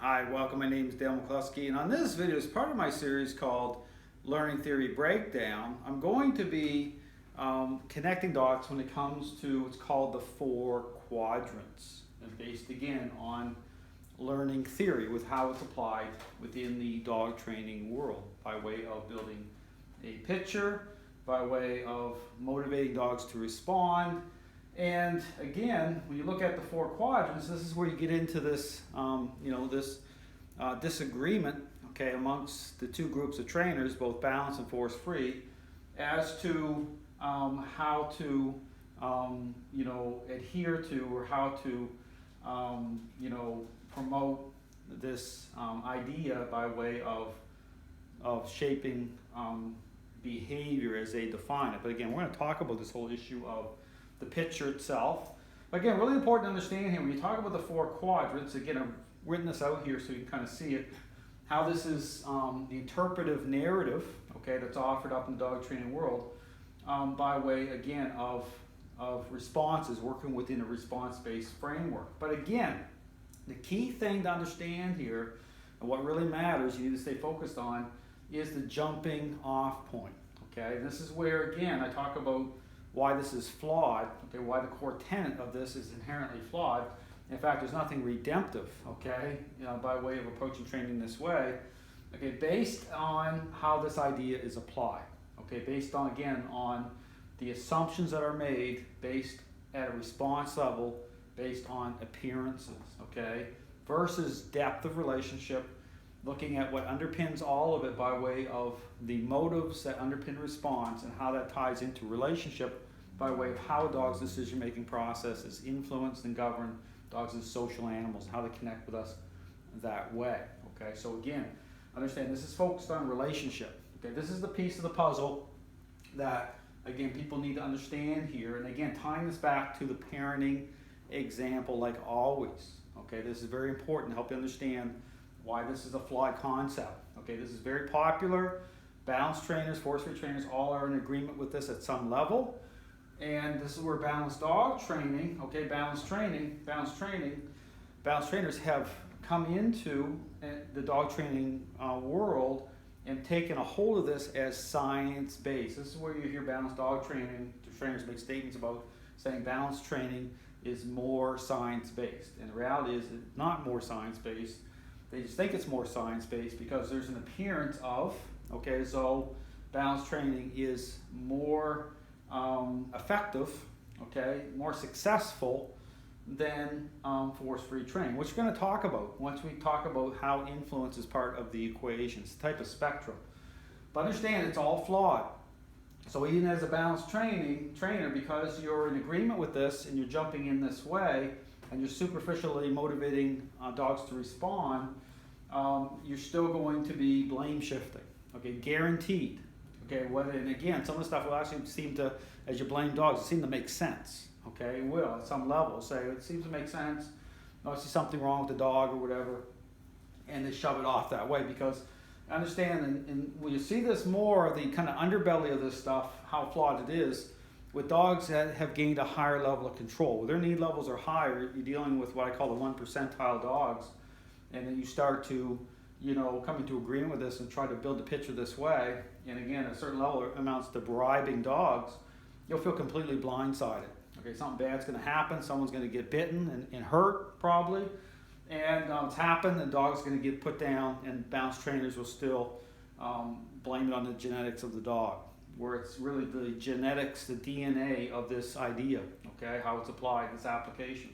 Hi, welcome. My name is Dale McCluskey, and on this video, as part of my series called Learning Theory Breakdown, I'm going to be connecting dots when it comes to what's called the 4 quadrants, and based again on learning theory with how it's applied within the dog training world by way of building a picture, by way of motivating dogs to respond. And again, when you look at the 4 quadrants, this is where you get into this, disagreement, okay, amongst the two groups of trainers, both balanced and force-free, as to how to, adhere to or how to, promote this idea by way of shaping behavior as they define it. But again, we're going to talk about this whole issue of the picture itself. Again, really important to understand here, when you talk about the 4 quadrants, again, I've written this out here so you can kind of see it, how this is the interpretive narrative, okay, that's offered up in the dog training world by way, again, of responses, working within a response-based framework. But again, the key thing to understand here, and what really matters, you need to stay focused on, is the jumping off point, okay? And this is where, again, I talk about why this is flawed, okay, why the core tenet of this is inherently flawed. In fact, there's nothing redemptive, okay, by way of approaching training this way, okay, based on how this idea is applied, okay, based on, again, on the assumptions that are made based at a response level, based on appearances, okay, versus depth of relationship, looking at what underpins all of it by way of the motives that underpin response and how that ties into relationship by way of how a dog's decision-making process is influenced and governed. Dogs as social animals, and how they connect with us that way, okay? So again, understand this is focused on relationship, okay? This is the piece of the puzzle that, again, people need to understand here. And again, tying this back to the parenting example like always, okay? This is very important to help you understand why this is a flawed concept, okay? This is very popular. Balanced trainers, force-free trainers, all are in agreement with this at some level. And this is where balanced dog training, okay, balanced trainers have come into the dog training world and taken a hold of this as science-based. This is where you hear balanced dog training trainers make statements about saying balanced training is more science-based. And the reality is it's not more science-based. They just think it's more science-based because there's an appearance of, okay, so balanced training is more effective, okay, more successful than force-free training, which we're going to talk about once we talk about how influence is part of the equation. It's a type of spectrum. But understand, it's all flawed. So even as a balanced trainer, because you're in agreement with this and you're jumping in this way and you're superficially motivating dogs to respond, you're still going to be blame shifting, okay, guaranteed. Okay, and again, some of the stuff will actually seem to, as you blame dogs, it seems to make sense. Okay, it will at some level. Say it seems to make sense. I see something wrong with the dog or whatever, and they shove it off that way because understand, and when you see this more, the kind of underbelly of this stuff, how flawed it is, with dogs that have gained a higher level of control. When their need levels are higher, you're dealing with what I call the 1 percentile dogs, and then you start to come into agreement with this and try to build the picture this way, and again, at a certain level amounts to bribing dogs, you'll feel completely blindsided. Okay, something bad's going to happen, someone's going to get bitten and hurt probably, and it's happened, and dog's going to get put down, and balanced trainers will still blame it on the genetics of the dog, where it's really the genetics, the DNA of this idea, okay, how it's applied, this application.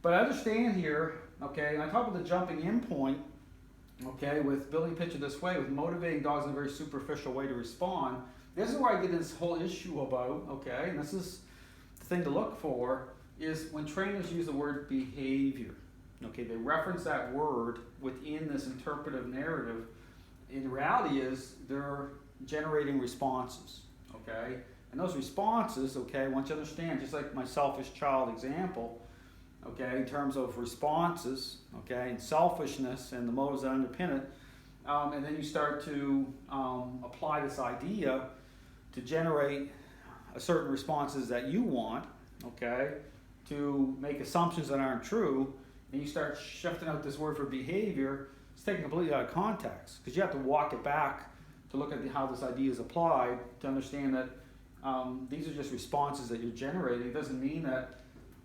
But understand here, okay, and I talk about the jumping in point, okay, with building a picture this way, with motivating dogs in a very superficial way to respond. This is where I get this whole issue about, okay, and this is the thing to look for, is when trainers use the word behavior, okay, they reference that word within this interpretive narrative. In reality is they're generating responses, okay, and those responses, okay, once you understand, just like my selfish child example, okay, in terms of responses, okay, and selfishness and the motives that underpin it, and then you start to apply this idea to generate certain responses that you want, okay, to make assumptions that aren't true, and you start shifting out this word for behavior, it's taken completely out of context, because you have to walk it back to look at how this idea is applied to understand that these are just responses that you're generating. It doesn't mean that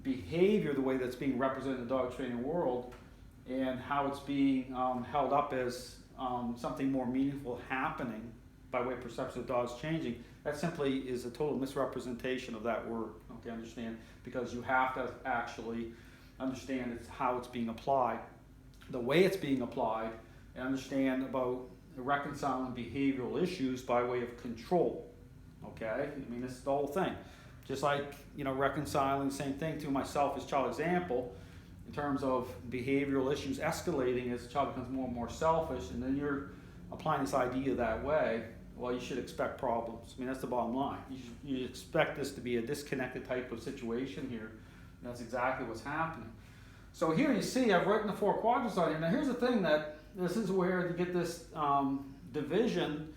behavior, the way that's being represented in the dog training world, and how it's being held up as something more meaningful happening by way of perception of dogs changing, that simply is a total misrepresentation of that word. Okay, understand? Because you have to actually understand how it's being applied, the way it's being applied, and understand about reconciling behavioral issues by way of control. Okay, I mean, this is the whole thing. Just like, reconciling the same thing to my selfish child example in terms of behavioral issues escalating as the child becomes more and more selfish, and then you're applying this idea that way, well, you should expect problems. I mean, that's the bottom line. You expect this to be a disconnected type of situation here. And that's exactly what's happening. So here you see, I've written the 4 quadrants on here. Now here's the thing, that this is where you get this division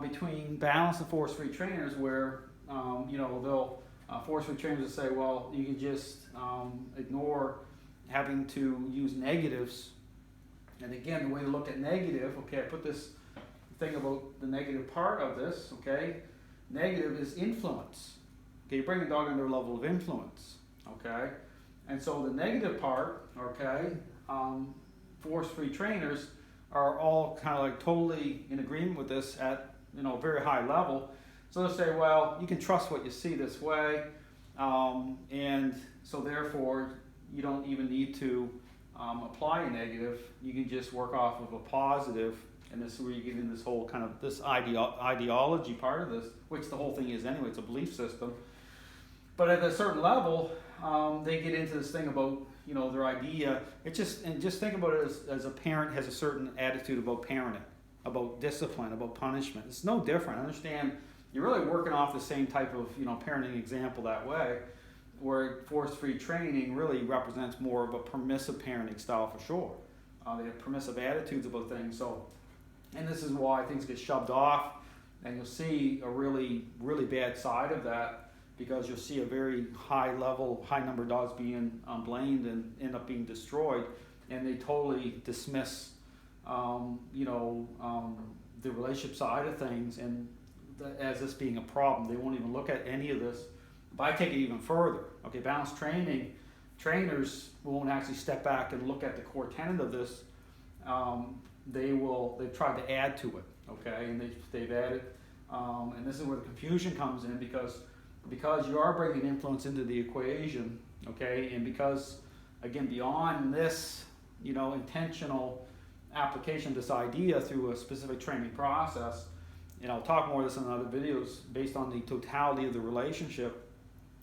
between balanced and force-free trainers, where they'll force-free trainers will say, well, you can just ignore having to use negatives. And again, the way to look at negative, okay, I put this thing about the negative part of this, okay? Negative is influence. Okay, you bring a dog under a level of influence, okay? And so the negative part, okay, force-free trainers are all kind of like totally in agreement with this at a very high level. So they'll say, well, you can trust what you see this way, and so therefore you don't even need to apply a negative. You can just work off of a positive, and this is where you get in this whole kind of this ideology part of this, which the whole thing is anyway. It's a belief system. But at a certain level, they get into this thing about their idea. Just think about it as a parent has a certain attitude about parenting, about discipline, about punishment. It's no different. Understand, you're really working off the same type of parenting example that way, where force-free training really represents more of a permissive parenting style for sure. They have permissive attitudes about things. So, and this is why things get shoved off, and you'll see a really, really bad side of that, because you'll see a very high number of dogs being blamed and end up being destroyed, and they totally dismiss, the relationship side of things and as this being a problem. They won't even look at any of this. But I take it even further. Okay, balanced training, trainers won't actually step back and look at the core tenet of this. They've tried to add to it, okay, and they've added, and this is where the confusion comes in, because you are bringing influence into the equation, okay, and because, again, beyond this, intentional application of this idea through a specific training process, and I'll talk more of this in other videos, based on the totality of the relationship,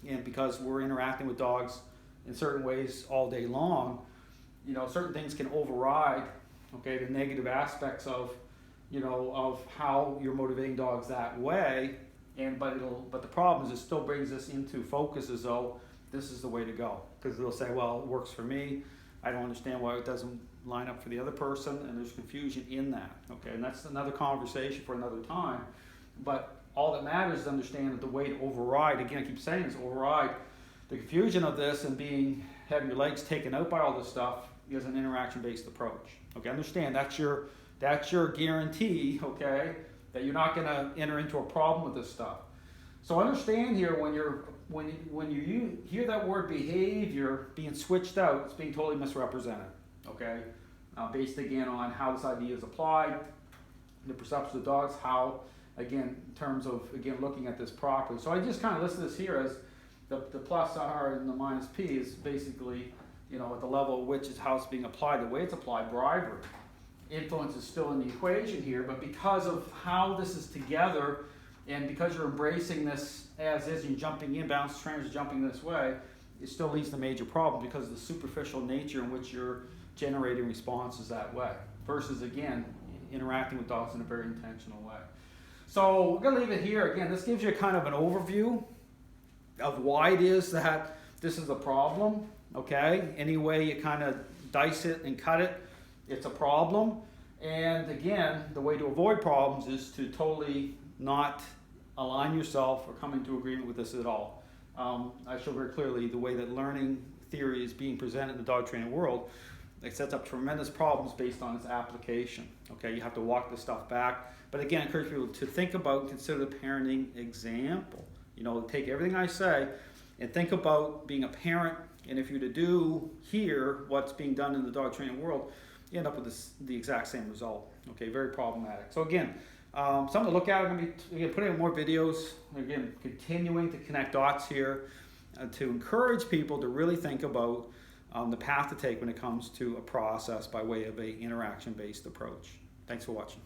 and because we're interacting with dogs in certain ways all day long, certain things can override, okay, the negative aspects of how you're motivating dogs that way. But the problem is, it still brings us into focus as though this is the way to go, because they'll say, well, it works for me. I don't understand why it doesn't line up for the other person, and there's confusion in that. Okay, and that's another conversation for another time. But all that matters is to understand that the way to override, again, I keep saying this, override the confusion of this and having your legs taken out by all this stuff is an interaction-based approach. Okay, understand that's your guarantee. Okay, that you're not going to enter into a problem with this stuff. So understand here, when you hear that word behavior being switched out, it's being totally misrepresented. Okay, based again on how this idea is applied, the perception of dogs, how, again, in terms of, again, looking at this properly. So I just kind of listed this here as the plus R and the minus P is basically, at the level at which is how it's being applied, the way it's applied, bribery. Influence is still in the equation here, but because of how this is together, and because you're embracing this as is, and jumping in, balanced trainers jumping this way, it still leads to major problem because of the superficial nature in which you're generating responses that way, versus, again, interacting with dogs in a very intentional way. So we're going to leave it here. Again, this gives you kind of an overview of why it is that this is a problem, okay? Any way you kind of dice it and cut it, it's a problem. And again, the way to avoid problems is to totally not align yourself or come into agreement with this at all. I show very clearly the way that learning theory is being presented in the dog training world, it sets up tremendous problems based on its application. Okay, you have to walk this stuff back. But again, I encourage people to think about, consider the parenting example. You know, take everything I say and think about being a parent, and if you're to do here what's being done in the dog training world, you end up with the exact same result. Okay, very problematic. So again, something to look at. I'm going to be putting out more videos. Again, continuing to connect dots here to encourage people to really think about the path to take when it comes to a process by way of a interaction-based approach. Thanks for watching.